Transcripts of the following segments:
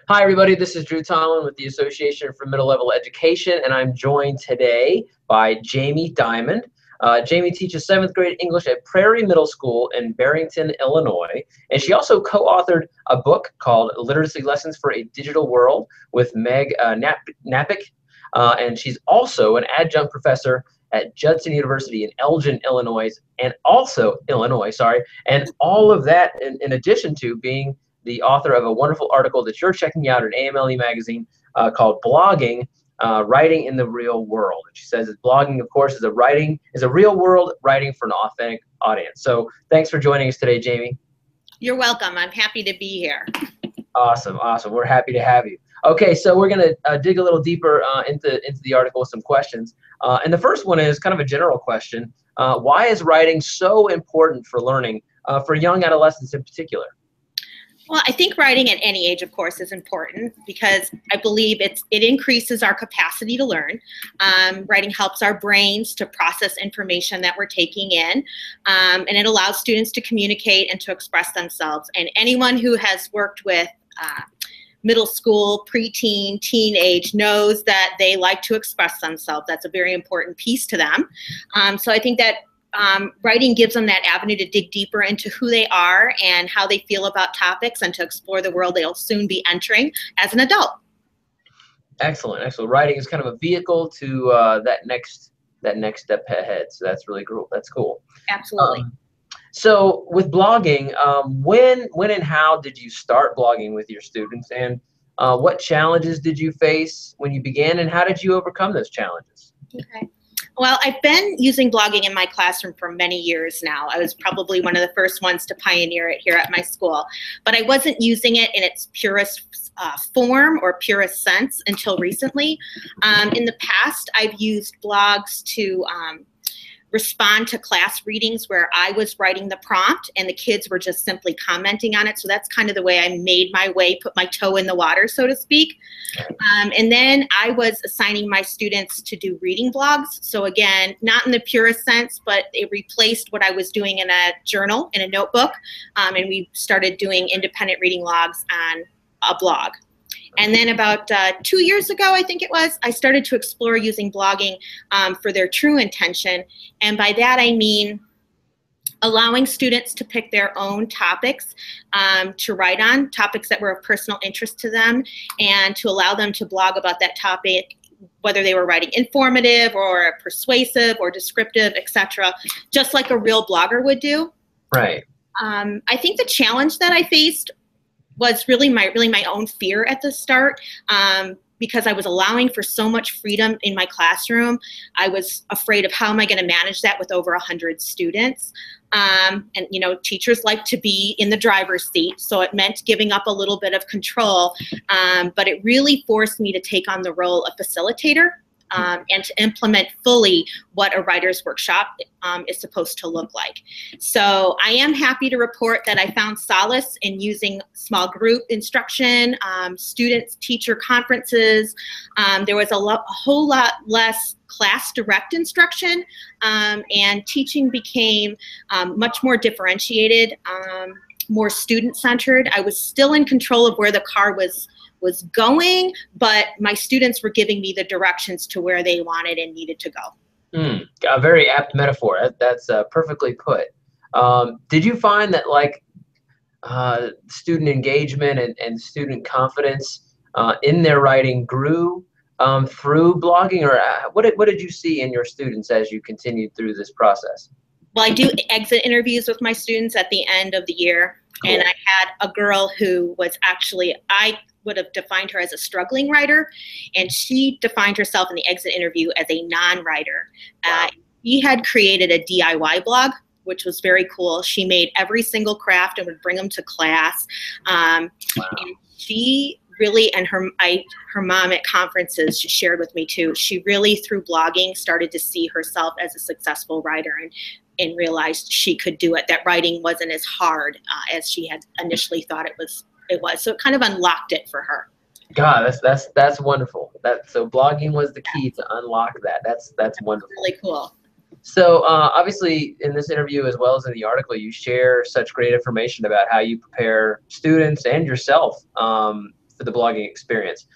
Hi, everybody. This is Drew Tomlin with the Association for Middle Level Education, and I'm joined today by Jamie Diamond. Jamie teaches 7th grade English at Prairie Middle School in Barrington, Illinois, and she also co-authored a book called Literacy Lessons for a Digital World with Meg Napick, and she's also an adjunct professor at Judson University in Elgin, Illinois, and all of that in addition to being the author of a wonderful article that you're checking out in AMLE magazine called Blogging, Writing in the Real World. And she says that blogging, of course, is a real world writing for an authentic audience. So thanks for joining us today, Jamie. You're welcome. I'm happy to be here. Awesome. We're happy to have you. Okay, so we're going to dig a little deeper into the article with some questions. And the first one is kind of a general question. Why is writing so important for learning, for young adolescents in particular? Well, I think writing at any age, of course, is important because I believe it increases our capacity to learn. Writing helps our brains to process information that we're taking in, and it allows students to communicate and to express themselves. And anyone who has worked with middle school, preteen, teenage knows that they like to express themselves. That's a very important piece to them. So I think that writing gives them that avenue to dig deeper into who they are and how they feel about topics and to explore the world they'll soon be entering as an adult. Excellent. Writing is kind of a vehicle to that next step ahead. So that's really cool. That's cool. Absolutely. So with blogging, when and how did you start blogging with your students, and what challenges did you face when you began, and how did you overcome those challenges? Okay. Well, I've been using blogging in my classroom for many years now. I was probably one of the first ones to pioneer it here at my school, but I wasn't using it in its purest form or purest sense until recently. In the past, I've used blogs to respond to class readings where I was writing the prompt and the kids were just simply commenting on it. So that's kind of the way I made my way, put my toe in the water, so to speak. And then I was assigning my students to do reading blogs. So again, not in the purest sense, but it replaced what I was doing in a journal, in a notebook. And we started doing independent reading logs on a blog. And then about 2 years ago, I think it was, I started to explore using blogging for their true intention. And by that, I mean allowing students to pick their own topics to write on, topics that were of personal interest to them, and to allow them to blog about that topic, whether they were writing informative or persuasive or descriptive, etc., just like a real blogger would do. Right. I think the challenge that I faced was really my own fear at the start, because I was allowing for so much freedom in my classroom. I was afraid of how am I going to manage that with over 100 students. And you know, teachers like to be in the driver's seat, so it meant giving up a little bit of control, but it really forced me to take on the role of facilitator. And to implement fully what a writer's workshop is supposed to look like. So I am happy to report that I found solace in using small group instruction, student-teacher conferences. There was a whole lot less class direct instruction, and teaching became much more differentiated, more student-centered. I was still in control of where the car was going, but my students were giving me the directions to where they wanted and needed to go. A very apt metaphor. That's perfectly put. Did you find that student engagement and student confidence in their writing grew through blogging, or what did you see in your students as you continued through this process? Well, I do exit interviews with my students at the end of the year. Cool. And I had a girl who was actually, I would have defined her as a struggling writer, and she defined herself in the exit interview as a non-writer. Wow. She had created a DIY blog, which was very cool. She made every single craft and would bring them to class. Wow. And she really, and her mom at conferences, she shared with me too, she really, through blogging, started to see herself as a successful writer and realized she could do it, that writing wasn't as hard as she had initially thought it was. So it kind of unlocked it for her. God, that's wonderful. So blogging was the key to unlock that. That's wonderful. Really cool. So obviously in this interview, as well as in the article, you share such great information about how you prepare students and yourself for the blogging experience.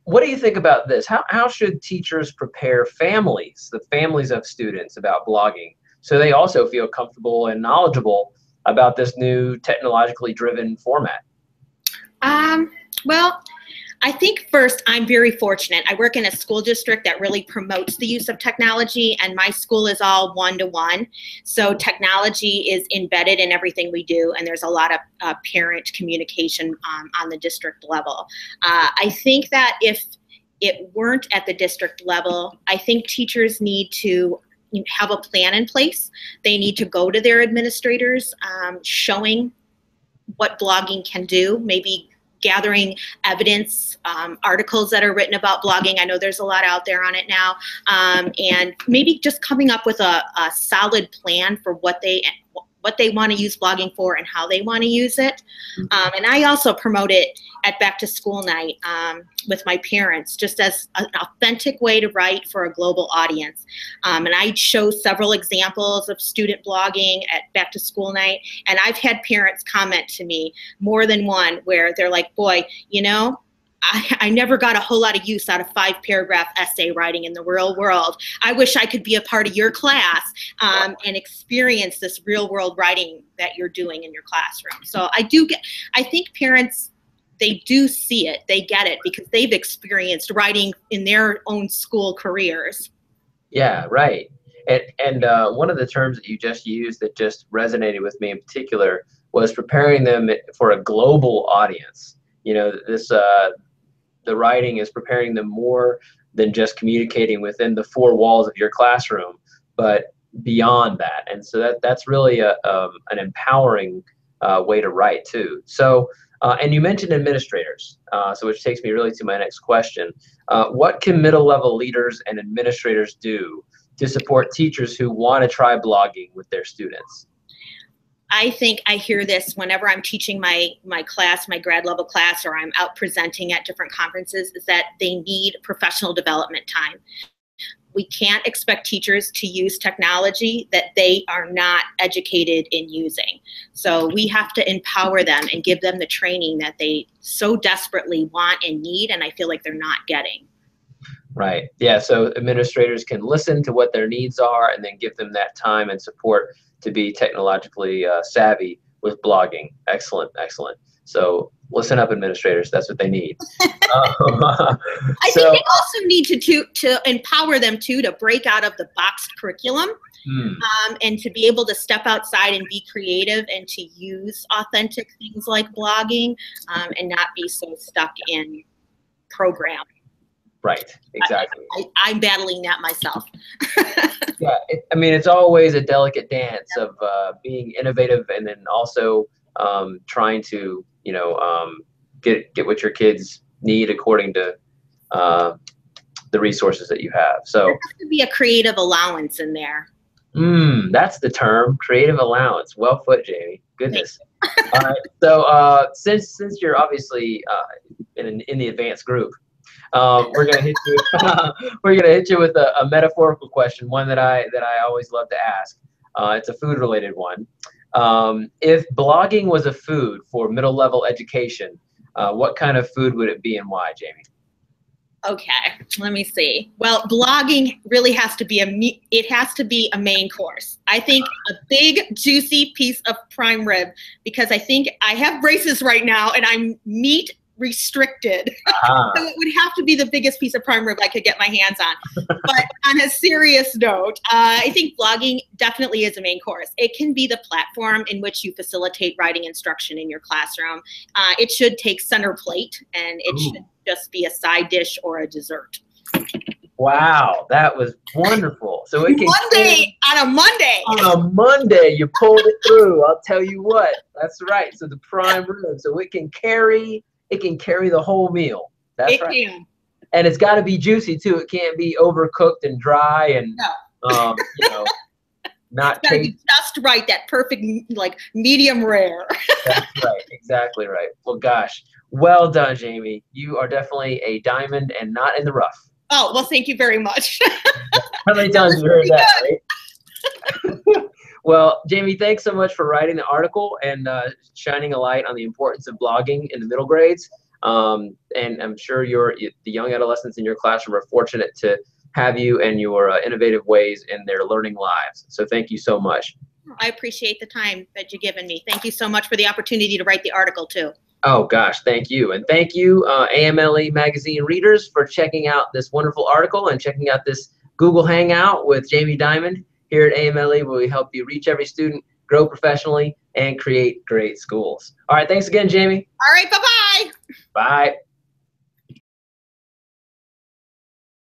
What do you think about this? How should teachers prepare families, the families of students, about blogging so they also feel comfortable and knowledgeable about this new technologically driven format? Well, I think first, I'm very fortunate. I work in a school district that really promotes the use of technology, and my school is all one-to-one. So technology is embedded in everything we do, and there's a lot of parent communication on the district level. I think that if it weren't at the district level, I think teachers need to have a plan in place. They need to go to their administrators, showing what blogging can do, maybe gathering evidence, articles that are written about blogging. I know there's a lot out there on it now, and maybe just coming up with a solid plan for what they want to use blogging for and how they want to use it. And I also promote it at back to school night with my parents, just as an authentic way to write for a global audience. And I show several examples of student blogging at back to school night. And I've had parents comment to me, more than one, where they're like, boy, you know, I never got a whole lot of use out of 5-paragraph essay writing in the real world. I wish I could be a part of your class and experience this real world writing that you're doing in your classroom. So I think parents, they do see it, they get it, because they've experienced writing in their own school careers. Yeah, right. And one of the terms that you just used that just resonated with me in particular was preparing them for a global audience. You know, the writing is preparing them more than just communicating within the four walls of your classroom, but beyond that. And so that's really an empowering way to write too. So, and you mentioned administrators, so which takes me really to my next question. What can middle level leaders and administrators do to support teachers who want to try blogging with their students? I think I hear this whenever I'm teaching my class, my grad level class, or I'm out presenting at different conferences, is that they need professional development time. We can't expect teachers to use technology that they are not educated in using. So we have to empower them and give them the training that they so desperately want and need, and I feel like they're not getting. Right. Yeah. So administrators can listen to what their needs are and then give them that time and support to be technologically savvy with blogging. Excellent. Excellent. So listen up, administrators. That's what they need. I think they also need to empower them too, to break out of the boxed curriculum and to be able to step outside and be creative and to use authentic things like blogging and not be so stuck in program. Right, exactly. I'm battling that myself. Yeah, I mean, it's always a delicate dance of being innovative and then also trying to, you know, get what your kids need according to the resources that you have. So there has to be a creative allowance in there. That's the term, creative allowance. Well put, Jamie. Goodness. All right. So since you're obviously in the advanced group, we're gonna hit you. We're gonna hit you with a metaphorical question, one that I always love to ask. It's a food related one. If blogging was a food for middle level education, what kind of food would it be and why, Jamie? Okay, let me see. Well, blogging really has to be a main course. I think a big juicy piece of prime rib, because I think I have braces right now and I'm meat restricted. So it would have to be the biggest piece of prime rib I could get my hands on. But on a serious note, I think blogging definitely is a main course. It can be the platform in which you facilitate writing instruction in your classroom. It should take center plate, and it should just be a side dish or a dessert. Wow, that was wonderful. So it can on a Monday, you pulled it through. I'll tell you what. That's right. So the prime rib, so it can carry the whole meal. That's right. It can. And it's got to be juicy too. It can't be overcooked and dry and you know, not tasty. Just right, that perfect like medium rare. That's right. Exactly right. Well, gosh, well done, Jamie. You are definitely a diamond and not in the rough. Oh, well, thank you very much. How many times have you heard that, right? Well, Jamie, thanks so much for writing the article and shining a light on the importance of blogging in the middle grades. And I'm sure the young adolescents in your classroom are fortunate to have you and your innovative ways in their learning lives. So thank you so much. I appreciate the time that you've given me. Thank you so much for the opportunity to write the article too. Oh gosh, thank you. And thank you, AMLE Magazine readers, for checking out this wonderful article and checking out this Google Hangout with Jamie Diamond here at AMLE, where we help you reach every student, grow professionally, and create great schools. All right, thanks again, Jamie. All right, bye-bye. Bye.